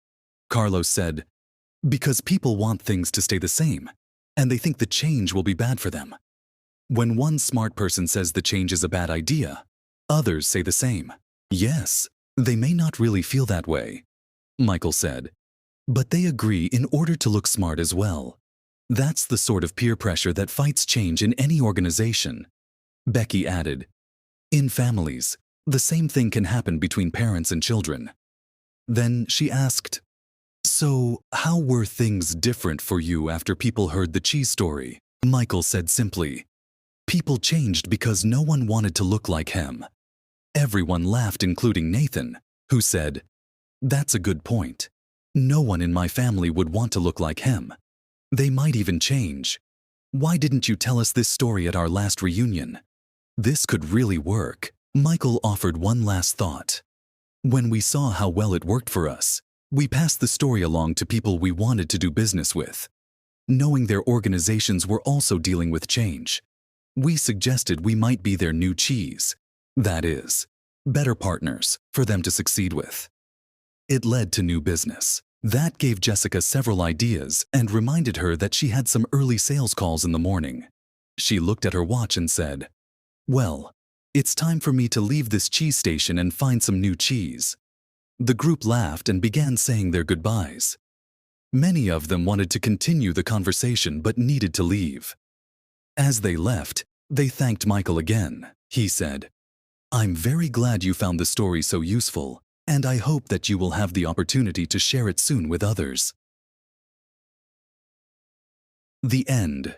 Carlos said. Because people want things to stay the same, and they think the change will be bad for them. When one smart person says the change is a bad idea, others say the same. Yes, they may not really feel that way, Michael said, but they agree in order to look smart as well. That's the sort of peer pressure that fights change in any organization. Becky added, in families, the same thing can happen between parents and children. Then she asked, so how were things different for you after people heard the cheese story? Michael said simply, people changed because no one wanted to look like him. Everyone laughed, including Nathan, who said, that's a good point. No one in my family would want to look like him. They might even change. Why didn't you tell us this story at our last reunion? This could really work. Michael offered one last thought. When we saw how well it worked for us, we passed the story along to people we wanted to do business with. Knowing their organizations were also dealing with change, we suggested we might be their new cheese. That is, better partners for them to succeed with. It led to new business. That gave Jessica several ideas and reminded her that she had some early sales calls in the morning. She looked at her watch and said, well, it's time for me to leave this cheese station and find some new cheese. The group laughed and began saying their goodbyes. Many of them wanted to continue the conversation but needed to leave. As they left, they thanked Michael again. He said, I'm very glad you found the story so useful, and I hope that you will have the opportunity to share it soon with others. The end.